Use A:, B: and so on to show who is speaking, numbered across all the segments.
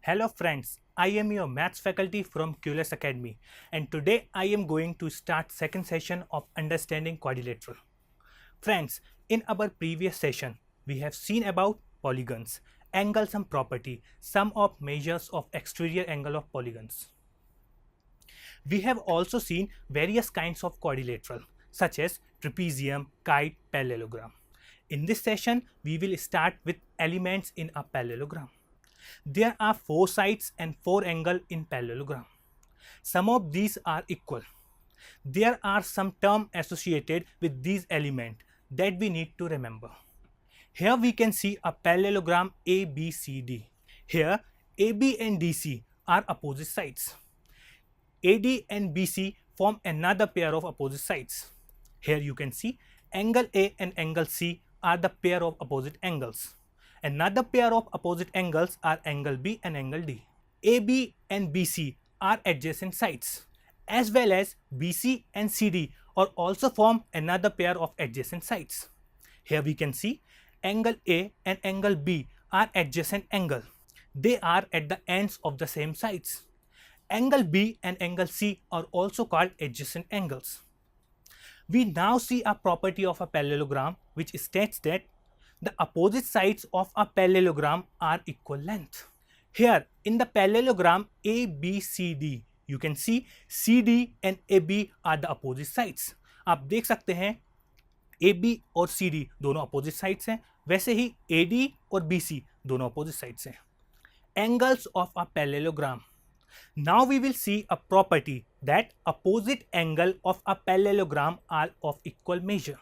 A: Hello friends, I am your maths faculty from QLS Academy and today I am going to start second session of understanding quadrilateral. Friends, in our previous session, we have seen about polygons, angles and property, sum of measures of exterior angle of polygons. We have also seen various kinds of quadrilateral such as trapezium, kite, parallelogram. In this session, we will start with elements in a parallelogram. There are 4 sides and 4 angles in parallelogram. Some of these are equal. There are some terms associated with these elements that we need to remember. Here we can see a parallelogram ABCD. Here AB and DC are opposite sides. AD and BC form another pair of opposite sides. Here you can see angle A and angle C are the pair of opposite angles. Another pair of opposite angles are angle B and angle D. AB and BC are adjacent sides, as well as BC and CD are also form another pair of adjacent sides. Here we can see angle A and angle B are adjacent angle. They are at the ends of the same sides. Angle B and angle C are also called adjacent angles. We now see a property of a parallelogram which states that the opposite sides of a parallelogram are equal length. Here in the parallelogram ABCD, you can see CD and AB are the opposite sides. आप देख सकते हैं AB और CD दोनों opposite sides हैं, वैसे ही AD और BC दोनों opposite sides हैं. Angles of a parallelogram. Now we will see a property that opposite angle of a parallelogram are of equal measure.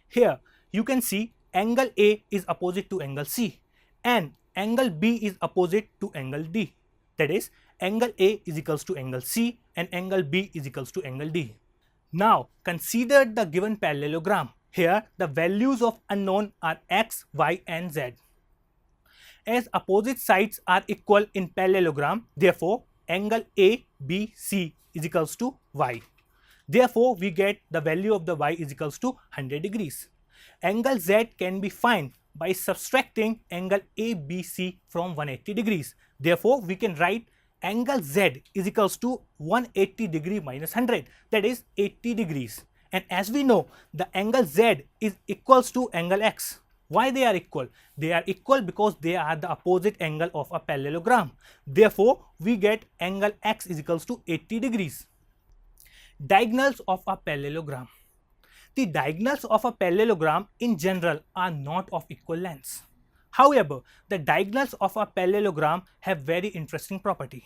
A: Here you can see angle A is opposite to angle C and angle B is opposite to angle D. That is, angle A is equals to angle C and angle B is equals to angle D. Now consider the given parallelogram. Here the values of unknown are x, y and z. As opposite sides are equal in parallelogram, therefore angle ABC is equals to y. Therefore we get the value of the y is equals to 100 degrees. Angle Z can be found by subtracting angle ABC from 180 degrees. Therefore, we can write angle Z is equals to 180 degree minus 100, that is 80 degrees. And as we know, the angle Z is equals to angle X. Why they are equal? They are equal because they are the opposite angle of a parallelogram. Therefore, we get angle X is equals to 80 degrees. Diagonals of a parallelogram. The diagonals of a parallelogram in general are not of equal lengths. However, the diagonals of a parallelogram have very interesting property.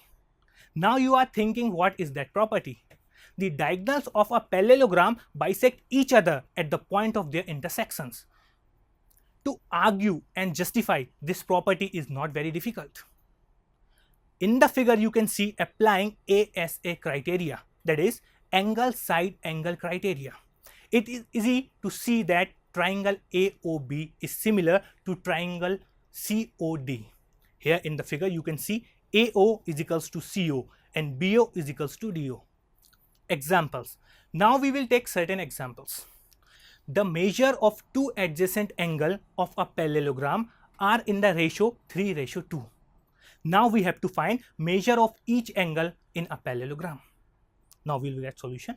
A: Now you are thinking, what is that property? The diagonals of a parallelogram bisect each other at the point of their intersections. To argue and justify this property is not very difficult. In the figure you can see applying ASA criteria, that is angle side angle criteria. It is easy to see that triangle AOB is similar to triangle COD. Here in the figure you can see AO is equals to CO and BO is equals to DO. Examples. Now we will take certain examples. The measure of two adjacent angles of a parallelogram are in the ratio 3:2. Now we have to find measure of each angle in a parallelogram. Now we will get solution.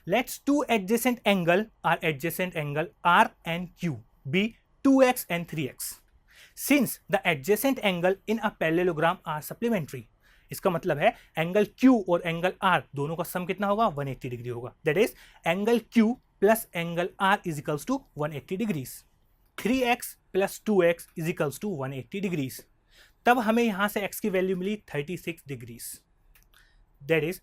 A: Let's two adjacent angle are adjacent angle R and Q be 2x and 3x. Since the adjacent angle in a parallelogram are supplementary, इसका मतलब है angle Q और angle R दोनों का सम कितना होगा 180 degree होगा. That is angle Q plus angle R is equals to 180 degrees. 3x plus 2x is equals to 180 degrees. तब हमें यहाँ से x की value milli 36 degrees. That is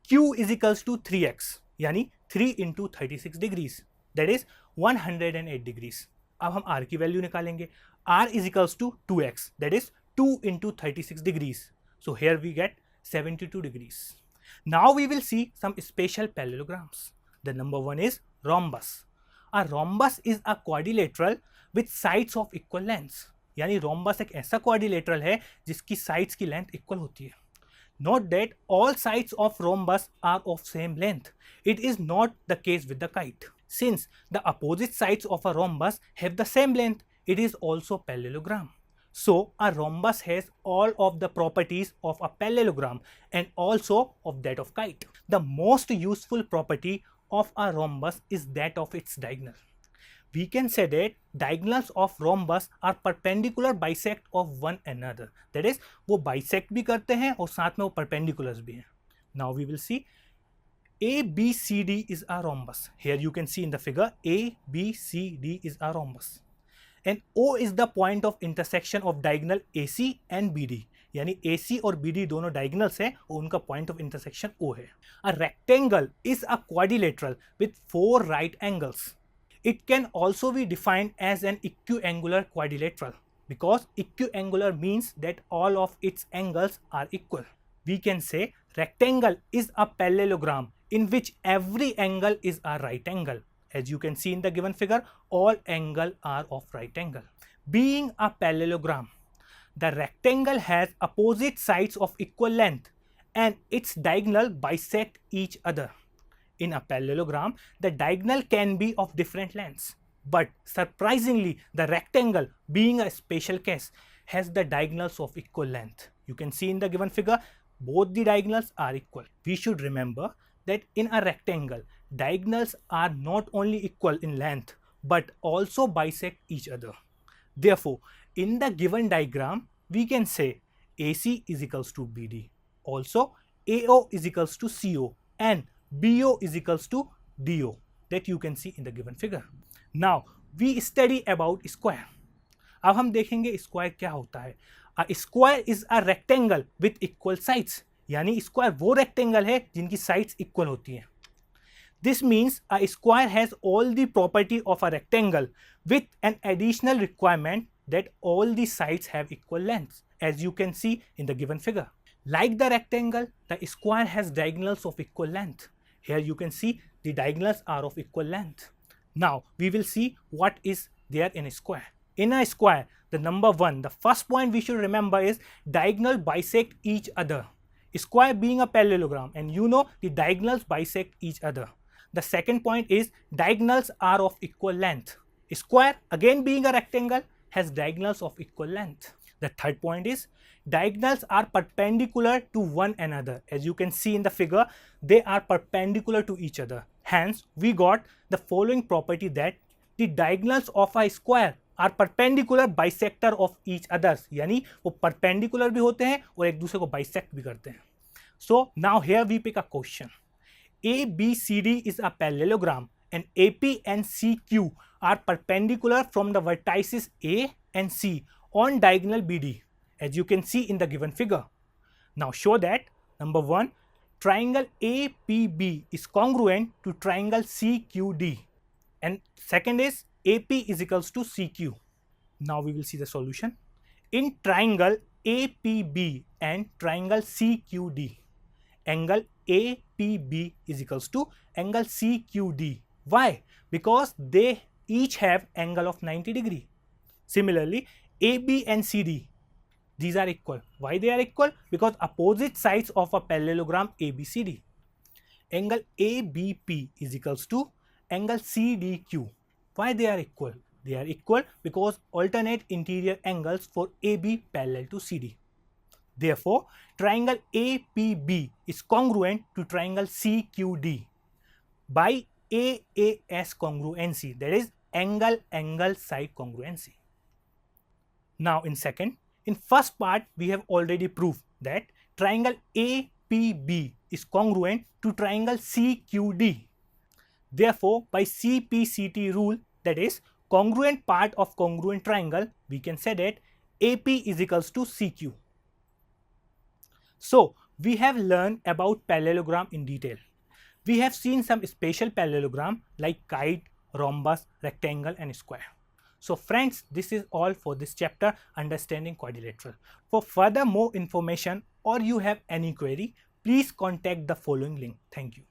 A: Q is equals to 3x यानी 3 into 36 degrees, that is 108 degrees. अब हम R की value निकालेंगे. R is equals to 2x, that is 2 into 36 degrees. So here we get 72 degrees. Now we will see some special parallelograms. The number one is rhombus. A rhombus is a quadrilateral with sides of equal lengths. यानी rhombus एक ऐसा quadrilateral है जिसकी sides की length equal होती है. Note that all sides of rhombus are of same length. It is not the case with the kite. Since the opposite sides of a rhombus have the same length, it is also parallelogram. So a rhombus has all of the properties of a parallelogram and also of that of kite. The most useful property of a rhombus is that of its diagonal. We can say that diagonals of rhombus are perpendicular bisect of one another. That is, वो bisect भी करते हैं और साथ में वो perpendiculars भी हैं. Now we will see ABCD is a rhombus. Here you can see in the figure ABCD is a rhombus. And O is the point of intersection of diagonal AC and BD. यानी AC और BD दोनों diagonals हैं और उनका point of intersection O है. A rectangle is a quadrilateral with 4 right angles. It can also be defined as an equiangular quadrilateral because equiangular means that all of its angles are equal. We can say rectangle is a parallelogram in which every angle is a right angle. As you can see in the given figure, all angles are of right angle. Being a parallelogram, the rectangle has opposite sides of equal length and its diagonal bisect each other. In a parallelogram, the diagonal can be of different lengths, but surprisingly, the rectangle, being a special case, has the diagonals of equal length. You can see in the given figure, both the diagonals are equal. We should remember that in a rectangle, diagonals are not only equal in length, but also bisect each other. Therefore, in the given diagram, we can say AC is equals to BD. Also, AO is equals to CO and BO is equals to DO, that you can see in the given figure. Now, we study about square. अब हम देखेंगे square क्या होता है. A square is a rectangle with equal sides. यानी square वो rectangle है जिनकी साइड्स इक्वल होती हैं. This means a square has all the property of a rectangle with an additional requirement that all the sides have equal lengths, as you can see in the given figure. Like the rectangle, the square has diagonals of equal length. Here you can see the diagonals are of equal length. Now we will see what is there in a square. In a square, the number 1, the first point we should remember is diagonal bisect each other. Square being a parallelogram, and you know the diagonals bisect each other. The second point is diagonals are of equal length. Square, again being a rectangle, has diagonals of equal length. The third point is diagonals are perpendicular to one another. As you can see in the figure, they are perpendicular to each other. Hence, we got the following property that the diagonals of a square are perpendicular bisector of each others. यानी वो perpendicular भी होते हैं और एक दूसरे को bisect भी करते हैं. So now here we pick a question. ABCD is a parallelogram and AP and CQ are perpendicular from the vertices A and C on diagonal BD, as you can see in the given figure. Now show that number 1, triangle APB is congruent to triangle CQD, and second is AP is equals to CQ. Now we will see the solution. In triangle APB and triangle CQD, angle APB is equals to angle CQD. Why? Because they each have angle of 90 degree. Similarly, AB and CD, these are equal. Why they are equal? Because opposite sides of a parallelogram ABCD. Angle ABP is equals to angle CDQ. Why they are equal? They are equal because alternate interior angles for AB parallel to CD. Therefore, triangle APB is congruent to triangle CQD by AAS congruency, that is angle side congruency. Now in first part we have already proved that triangle APB is congruent to triangle CQD. Therefore, by CPCT rule, that is congruent part of congruent triangle, we can say that AP is equals to CQ. So we have learned about parallelogram in detail. We have seen some special parallelogram like kite, rhombus, rectangle and square. So friends, this is all for this chapter, Understanding Quadrilateral. For further more information or you have any query, please contact the following link. Thank you.